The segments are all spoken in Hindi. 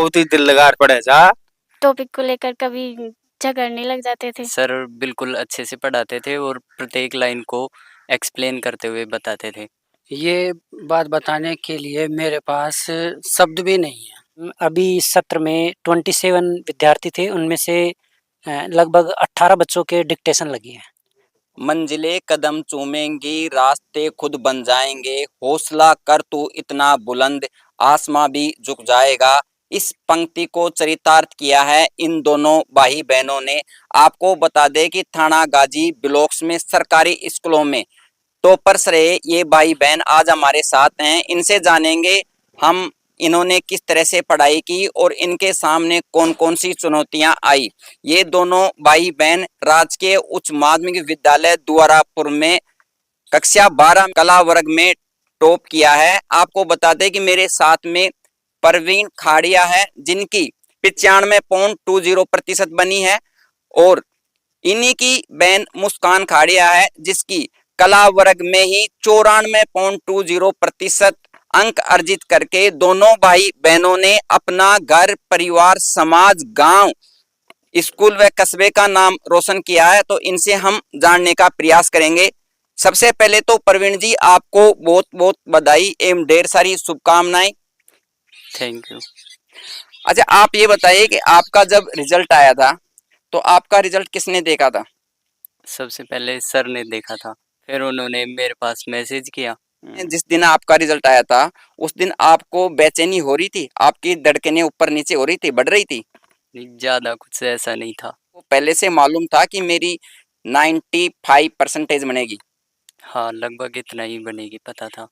बहुत ही दिल लगा पढ़े जा। टॉपिक को लेकर कभी झगड़ने लग जाते थे। सर बिल्कुल अच्छे से पढ़ाते थे और प्रत्येक लाइन को एक्सप्लेन करते हुए बताते थे। ये बात बताने के लिए मेरे पास शब्द भी नहीं है। अभी इस सत्र में 27 विद्यार्थी थे, उनमें से लगभग 18 बच्चों के डिक्टेशन लगी है। मंजिलें कदम चूमेंगी, रास्ते खुद बन जाएंगे, हौसला कर तू इतना बुलंद, आसमां भी झुक जाएगा। इस पंक्ति को चरितार्थ किया है इन दोनों भाई बहनों ने। आपको बता दें कि थाना गाजी ब्लॉक्स में सरकारी स्कूलों में टॉपर्स रहे ये भाई बहन आज हमारे साथ हैं। इनसे जानेंगे हम इन्होंने किस तरह से पढ़ाई की और इनके सामने कौन कौन सी चुनौतियां आई। ये दोनों भाई बहन राजकीय उच्च माध्यमिक विद्यालय द्वारापुर में कक्षा 12 कला वर्ग में टॉप किया है। आपको बता दें कि मेरे साथ में परवीन खाड़िया है जिनकी 95.20% बनी है और इन्हीं की बहन मुस्कान खाड़िया है जिसकी कला वर्ग में ही 94.20% अंक अर्जित करके दोनों भाई बहनों ने अपना घर, परिवार, समाज, गांव, स्कूल व कस्बे का नाम रोशन किया है। तो इनसे हम जानने का प्रयास करेंगे। सबसे पहले तो प्रवीण जी आपको बहुत बहुत बधाई एवं ढेर सारी शुभकामनाएं। Thank you. अच्छा, आप ये बताइए कि आपका जब रिजल्ट आया था तो आपका रिजल्ट किसने देखा था? सबसे पहले सर ने देखा था, फिर उन्होंने मेरे पास मैसेज किया। जिस दिन आपका रिजल्ट आया था उस दिन आपको बेचैनी हो रही थी? आपकी धड़कनें ऊपर नीचे हो रही थी, बढ़ रही थी? ज़्यादा कुछ ऐसा नहीं था। वो पहले से मालूम था कि मेरी 95% बनेगी? हाँ, लगभग इतना ही बनेगी पता था।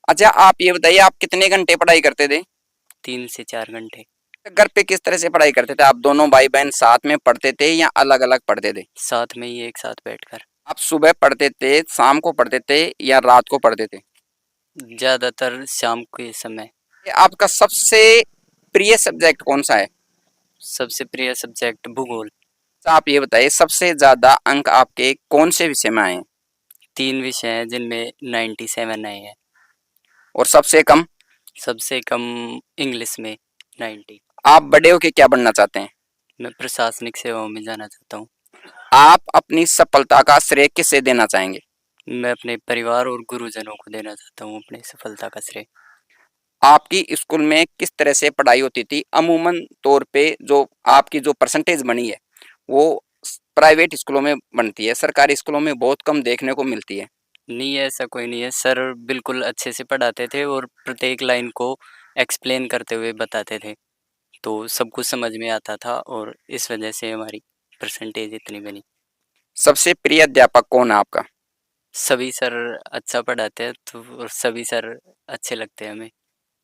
अच्छा, आप ये बताइए आप कितने घंटे पढ़ाई करते थे? 3 से 4 घंटे। घर पे किस तरह से पढ़ाई करते थे? आप दोनों भाई बहन साथ में पढ़ते थे या अलग अलग पढ़ते थे? साथ में ही एक साथ बैठकर। आप सुबह पढ़ते थे, शाम को पढ़ते थे या रात को पढ़ते थे? ज़्यादातर शाम के समय। आपका सबसे प्रिय सब्जेक्ट कौन सा है? सबसे प्रिय सब्जेक्ट भूगोल। आप ये बताइए सबसे ज्यादा अंक आपके कौन से विषय में आए हैं? 3 विषय हैं जिनमें 97 आए हैं। और सबसे कम? सबसे कम इंग्लिश में 90। आप बड़े होके क्या बनना चाहते हैं? मैं प्रशासनिक सेवाओं में जाना चाहता हूँ। आप अपनी सफलता का श्रेय किससे देना चाहेंगे? मैं अपने परिवार और गुरुजनों को देना चाहता हूँ अपनी सफलता का श्रेय। आपकी स्कूल में किस तरह से पढ़ाई होती थी? अमूमन तौर पे जो आपकी जो परसेंटेज बनी है वो प्राइवेट स्कूलों में बनती है, सरकारी स्कूलों में बहुत कम देखने को मिलती है। नहीं, ऐसा कोई नहीं है। सर बिल्कुल अच्छे से पढ़ाते थे और प्रत्येक लाइन को एक्सप्लेन करते हुए बताते थे, तो सब कुछ समझ में आता था और इस वजह से हमारी परसेंटेज इतनी बनी। सबसे प्रिय अध्यापक कौन है आपका? सभी सर अच्छा पढ़ाते हैं तो और सभी सर अच्छे लगते हैं हमें।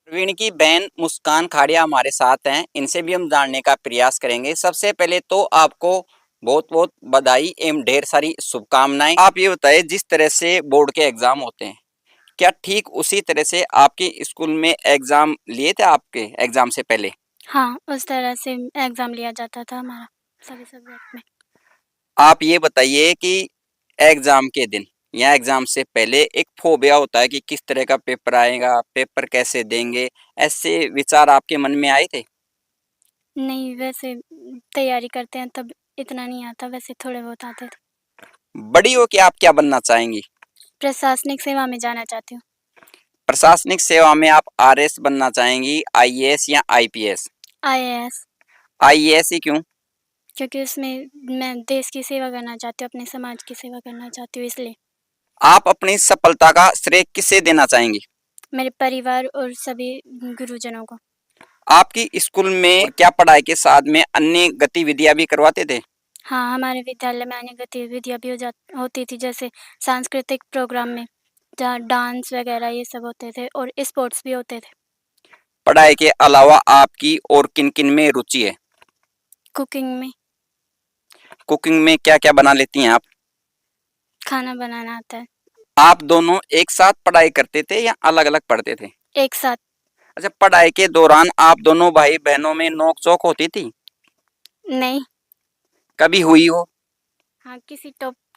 प्रवीण की बहन मुस्कान खाड़िया हमारे साथ हैं, इनसे भी हम जानने का प्रयास करेंगे। सबसे पहले तो आपको बहुत बहुत बधाई एवं ढेर सारी शुभकामनाएं। आप ये बताइए जिस तरह से बोर्ड के एग्जाम होते हैं क्या ठीक उसी तरह से आपके स्कूल में एग्जाम लिए थे आपके एग्जाम से पहले? हाँ, उस तरह से एग्ज़ाम लिया जाता था हमारा सभी सब्जेक्ट में। आप ये बताइए कि एग्जाम के दिन या एग्जाम से पहले एक फोबिया होता है कि किस तरह का पेपर आएगा, पेपर कैसे देंगे, ऐसे विचार आपके मन में आए थे? नहीं, वैसे तैयारी करते हैं तब इतना नहीं आता, वैसे थोड़े बहुत आते थे। बड़ी हो कि आप क्या बनना चाहेंगी? प्रशासनिक सेवा में जाना चाहती हूँ। प्रशासनिक सेवा में आप आरएस बनना चाहेंगी, आईएएस या आईपीएस? आईएएस, आईएएस ही क्यों? क्योंकि उसमें मैं देश की सेवा करना चाहती हूँ, अपने समाज की सेवा करना चाहती हूँ इसलिए। आप अपनी सफलता का श्रेय किसे देना चाहेंगी? मेरे परिवार और सभी गुरुजनों को। आपकी स्कूल में क्या पढ़ाई के साथ में अन्य गतिविधियां भी करवाते थे? हाँ, हमारे विद्यालय में अन्य गतिविधियाँ भी होती थी, जैसे सांस्कृतिक प्रोग्राम में जहाँ डांस वगैरह ये सब होते थे और स्पोर्ट्स भी होते थे। पढ़ाई के अलावा आपकी और किन किन में रुचि है? कुकिंग में। कुकिंग में क्या क्या बना लेती हैं आप? खाना बनाना आता है। आप दोनों एक साथ पढ़ाई करते थे या अलग अलग पढ़ते थे? एक साथ। अच्छा, पढ़ाई के दौरान आप दोनों भाई बहनों में नोक झोंक होती थी? नहीं। कभी हुई हो? हाँ, किसी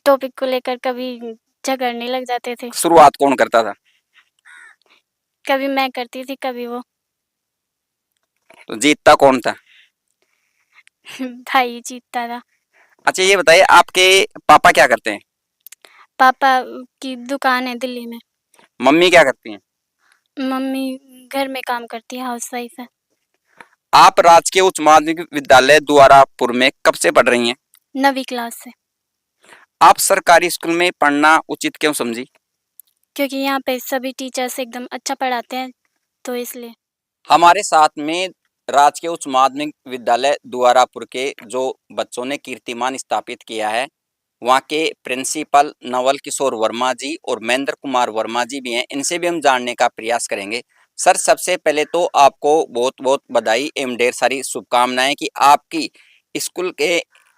टॉपिक को लेकर कभी झगड़ने लग जाते थे। शुरुआत कौन करता था? कभी मैं करती थी, कभी वो। तो जीतता कौन था? भाई जीतता था। अच्छा ये बताइए आपके पापा क्या करते हैं? पापा की दुकान है दिल्ली में। मम्मी क्या करती हैं? मम्मी घर में काम करती है, हाउसवाइफ है। आप राजकीय उच्च माध्यमिक विद्यालय द्वारापुर में कब से पढ़ रही हैं? 9वीं क्लास से। आप सरकारी स्कूल में पढ़ना उचित क्यों समझी? क्योंकि यहाँ पे सभी टीचर्स एकदम अच्छा पढ़ाते हैं, तो इसलिए। हमारे साथ में राजकीय उच्च माध्यमिक विद्यालय द्वारापुर के जो बच्चों ने कीर्तिमान स्थापित किया है, वहाँ के प्रिंसिपल नवल किशोर वर्मा जी और महेंद्र कुमार वर्मा जी भी हैं। इनसे भी हम जानने का प्रयास करेंगे। सर सबसे पहले तो आपको बहुत बहुत बधाई एवं ढेर सारी शुभकामनाएं कि आपकी स्कूल के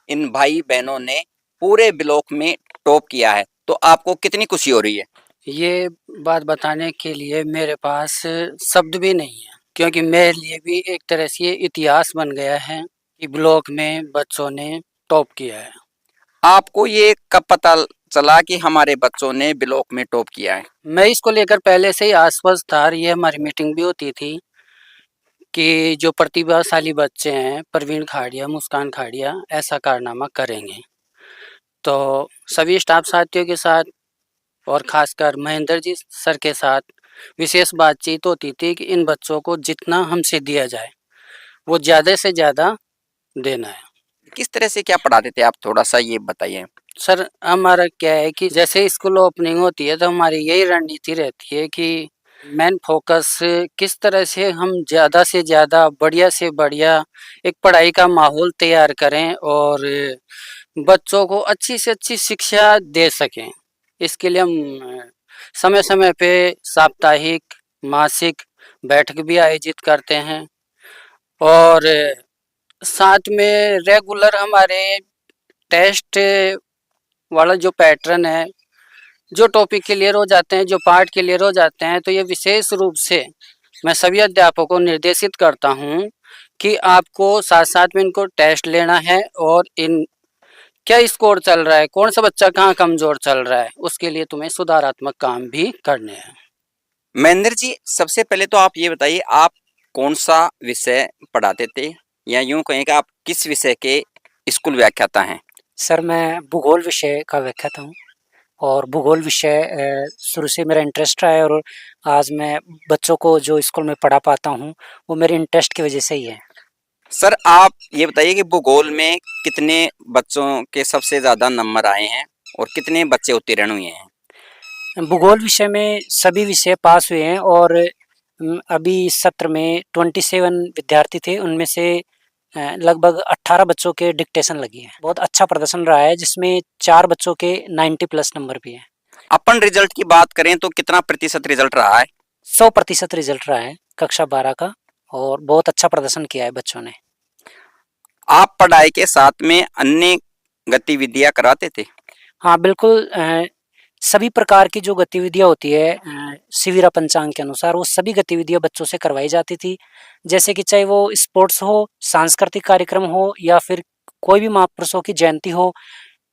इन भाई बहनों ने पूरे ब्लॉक में टॉप किया है, तो आपको कितनी खुशी हो रही है? ये बात बताने के लिए मेरे पास शब्द भी नहीं है, क्योंकि मेरे लिए भी एक तरह से ये इतिहास बन गया है कि ब्लॉक में बच्चों ने टॉप किया है। आपको ये कब पता चला कि हमारे बच्चों ने ब्लॉक में टॉप किया है? मैं इसको लेकर पहले से ही आश्वस्त था, ये हमारी मीटिंग भी होती थी कि जो प्रतिभाशाली बच्चे हैं, प्रवीण खाड़िया, मुस्कान खाड़िया ऐसा कारनामा करेंगे। तो सभी स्टाफ साथियों के साथ और खासकर महेंद्र जी सर के साथ विशेष बातचीत होती थी कि इन बच्चों को जितना हमसे दिया जाए वो ज़्यादा से ज़्यादा देना है। किस तरह से क्या पढ़ाते थे आप, थोड़ा-सा ये बताइए? सर हमारा क्या है कि जैसे स्कूल ओपनिंग होती है तो हमारी यही रणनीति रहती है कि मेन फोकस किस तरह से हम ज़्यादा से ज़्यादा बढ़िया से बढ़िया एक पढ़ाई का माहौल तैयार करें और बच्चों को अच्छी से अच्छी शिक्षा दे सकें। इसके लिए हम समय-समय पे साप्ताहिक, मासिक बैठक भी आयोजित करते हैं और साथ में रेगुलर हमारे टेस्ट वाला जो पैटर्न है, जो टॉपिक क्लियर हो जाते हैं, जो पार्ट क्लियर हो जाते हैं, तो ये विशेष रूप से मैं सभी अध्यापकों को निर्देशित करता हूँ कि आपको साथ-साथ में इनको टेस्ट लेना है और इन क्या स्कोर चल रहा है, कौन सा बच्चा कहाँ कमज़ोर चल रहा है, उसके लिए तुम्हें सुधारात्मक काम भी करने हैं। महेंद्र जी, सबसे पहले तो आप ये बताइए आप कौन-सा विषय पढ़ाते थे? या यूँ कहें कि आप किस विषय के स्कूल व्याख्याता हैं? सर मैं भूगोल विषय का व्याख्याता हूँ और भूगोल विषय शुरू से मेरा इंटरेस्ट रहा है और आज मैं बच्चों को जो स्कूल में पढ़ा पाता हूँ, वो मेरे इंटरेस्ट की वजह से ही है। सर आप ये बताइए कि भूगोल में कितने बच्चों के सबसे ज़्यादा नंबर आए हैं और कितने बच्चे उत्तीर्ण हुए हैं? भूगोल विषय में सभी विषय पास हुए हैं और अभी इस सत्र में 27 विद्यार्थी थे, उनमें से लगभग 18 बच्चों के डिक्टेशन लगी है। बहुत अच्छा प्रदर्शन रहा है जिसमें 4 बच्चों के 90 प्लस नंबर भी हैं। अपन रिजल्ट की बात करें तो कितना प्रतिशत रिजल्ट रहा है? 100% रिजल्ट रहा है कक्षा 12 का और बहुत अच्छा प्रदर्शन किया है बच्चों ने। आप पढ़ाई के साथ में अन्य गतिविधियाँ कराते थे? हाँ, बिल्कुल सभी प्रकार की जो गतिविधियाँ होती है शिविरा पंचांग के अनुसार वो सभी गतिविधियाँ बच्चों से करवाई जाती थी। जैसे कि चाहे वो स्पोर्ट्स हो, सांस्कृतिक कार्यक्रम हो या फिर कोई भी महापुरुषों की जयंती हो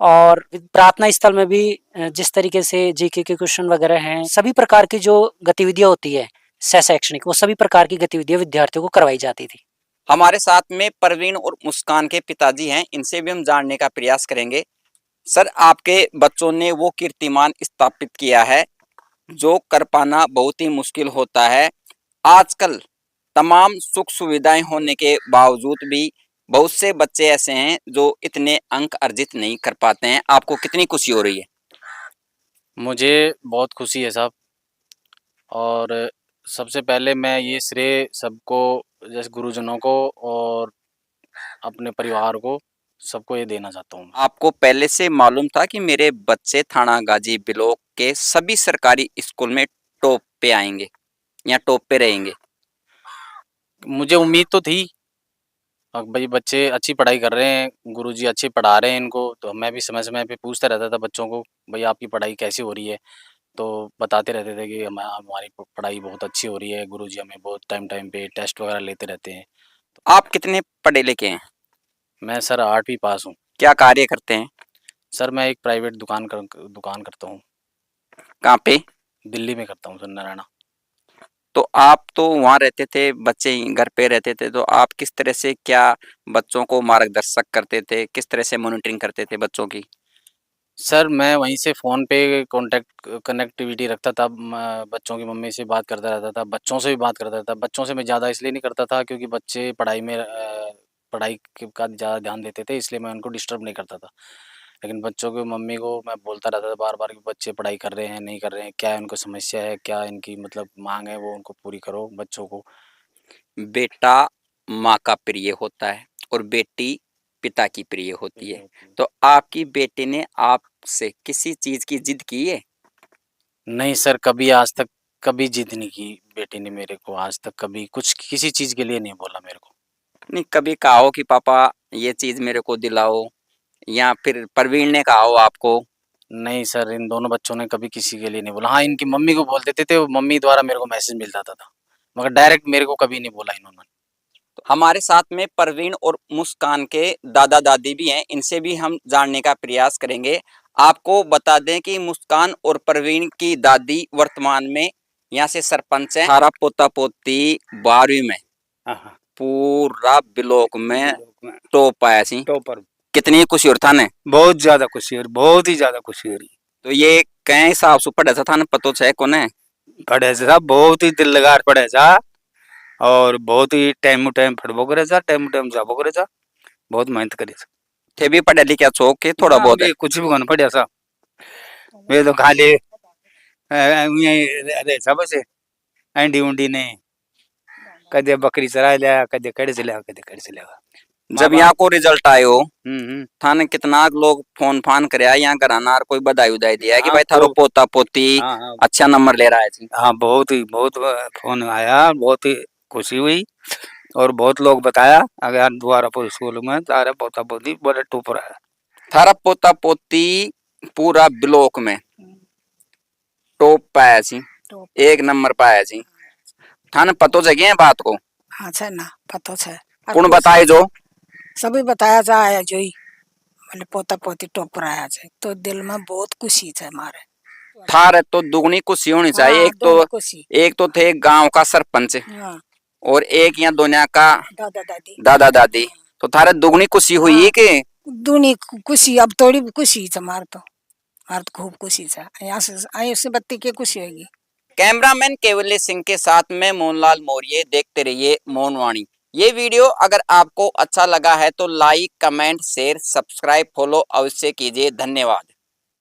और प्रार्थना स्थल में भी जिस तरीके से जीके के क्वेश्चन वगैरह हैं, सभी प्रकार की जो गतिविधियाँ होती है शैक्षणिक, वो सभी प्रकार की गतिविधियाँ विद्यार्थियों को करवाई जाती थी। हमारे साथ में प्रवीण और मुस्कान के पिताजी हैं, इनसे भी हम जानने का प्रयास करेंगे। सर आपके बच्चों ने वो कीर्तिमान स्थापित किया है जो कर पाना बहुत ही मुश्किल होता है। आजकल तमाम सुख सुविधाएं होने के बावजूद भी बहुत से बच्चे ऐसे हैं जो इतने अंक अर्जित नहीं कर पाते हैं। आपको कितनी खुशी हो रही है? मुझे बहुत खुशी है साहब और सबसे पहले मैं ये श्रेय सबको जैसे गुरुजनों को और अपने परिवार को सबको ये देना चाहता हूँ। आपको पहले से मालूम था कि मेरे बच्चे थाना गाजी ब्लॉक के सभी सरकारी स्कूल में टॉप पे आएंगे या टॉप पे रहेंगे? मुझे उम्मीद तो थी भाई बच्चे अच्छी पढ़ाई कर रहे हैं, गुरुजी अच्छे पढ़ा रहे हैं इनको, तो मैं भी समय-समय पे पूछता रहता था बच्चों को, भई आपकी पढ़ाई कैसी हो रही है? तो बताते रहते थे कि हमारी पढ़ाई बहुत अच्छी हो रही है, गुरुजी हमें बहुत टाइम-टाइम पे टेस्ट वगैरह लेते रहते हैं। आप कितने पढ़े लिखे हैं? मैं सर 8वीं पास हूँ। क्या कार्य करते हैं? सर मैं एक प्राइवेट दुकान करता हूँ, कहाँ पे? दिल्ली में करता हूँ सर, नारायणा। तो आप तो वहाँ रहते थे, बच्चे घर पे रहते थे, तो आप किस तरह से क्या बच्चों को मार्गदर्शक करते थे, किस तरह से मॉनिटरिंग करते थे बच्चों की? सर मैं वहीं से फ़ोन पे कनेक्टिविटी रखता था, बच्चों की मम्मी से बात करता रहता था, बच्चों से भी बात करता था। बच्चों से मैं ज़्यादा इसलिए नहीं करता था क्योंकि बच्चे पढ़ाई का ज़्यादा ध्यान देते थे, इसलिए मैं उनको डिस्टर्ब नहीं करता था। लेकिन बच्चों की मम्मी को मैं बोलता रहता था बार-बार कि बच्चे पढ़ाई कर रहे हैं, नहीं कर रहे हैं, क्या इनको समस्या है, क्या इनकी मतलब माँग है, वो उनको पूरी करो बच्चों को। बेटा माँ का प्रिय होता है और बेटी पिता की प्रिय होती है। तो आपकी बेटी ने आपसे किसी चीज़ की ज़िद की है? नहीं सर, कभी आज तक कभी ज़िद नहीं की बेटी ने मेरे को, आज तक कभी कुछ किसी चीज़ के लिए नहीं बोला मेरे को। नहीं, कभी कहा हो कि पापा ये चीज़ मेरे को दिलाओ, या फिर प्रवीण ने कहा हो आपको? नहीं सर, इन दोनों बच्चों ने कभी किसी के लिए नहीं बोला। हाँ, इनकी मम्मी को बोल देते थे, वो मम्मी द्वारा मेरे को मैसेज मिल जाता था। मगर डायरेक्ट मेरे को कभी नहीं बोला इन्होंने। तो हमारे साथ में प्रवीण और मुस्कान के दादा-दादी भी हैं, इनसे भी हम जानने का प्रयास करेंगे। आपको बता दें कि मुस्कान और प्रवीण की दादी वर्तमान में यहाँ से सरपंच हैं। सारा पोता-पोती 12वीं में हाँ, हाँ, पूरा ब्लॉक में लोग में टॉप आया सी। टॉपर कितनी खुशी और था ने? बहुत ज्यादा खुशी हो रही, बहुत ही ज्यादा खुशी हो रही। तो ये कई हिसाब से पढ़े था ने पतो छे कोने? पढ़े से साहब बहुत ही दिल लगार पढ़े सा, और बहुत ही टाइम टाइम पढ़बो करे सा, टाइम टाइम जाबो करे सा, बहुत मेहनत करी सा। थे भी पढ़े लिखे छो कि थोड़ा हाँ, बहुत है? अभी कुछ भी कौन पढ़िया सा, वे तो खाली अरे सब से अंडी उंडी नहीं, कदे बकरी चरा लिया, कदे कड़े से लिया, कदे कड़े से लिया। जब यहाँ को रिजल्ट आयो हम्म। थाने कितना लोग फोन फान करया यहाँ घराना और कोई बधाई उधाई दिया है कि हाँ, भाई थारो खूब। पोता पोती हाँ, हाँ, अच्छा नंबर ले रहा है जी? हाँ, बहुत फोन आया, बहुत ही खुशी हुई, और बहुत लोग बताया अगर द्वारापुर स्कूल में तारा पोता पोती बड़े टॉपर आया। थारा पोता पोती पूरा ब्लॉक में टॉप पाया जी, एक नंबर पाया जी। थाने पतो जगे है बात को? हाँ छे ना, पतो छे। कौन बताए जो? सभी बताया जा आया जो ही मैंने पोता पोती टॉपर आया छे, तो दिल में बहुत खुशी छे हमारे। थारे तो दुगनी खुशी होनी चाहिए। हाँ, एक दोनों खुशी। तो थे गांव का सरपंच हाँ, और एक यहाँ दुनिया का दादा दादी। दादा दादी, तो थारे दुगनी खुशी हुई हाँ। कि? दूनी खुशी, अब थोड़ी भी खुशी छे हमारे तो खूब खुशी छे। यहाँ से बत्ती की खुशी होगी। कैमरामैन केवल्य सिंह के साथ में मोहनलाल मौर्य, देखते रहिए मौनवाणी। ये वीडियो अगर आपको अच्छा लगा है तो like, comment, share, subscribe, follow अवश्य कीजिए। धन्यवाद।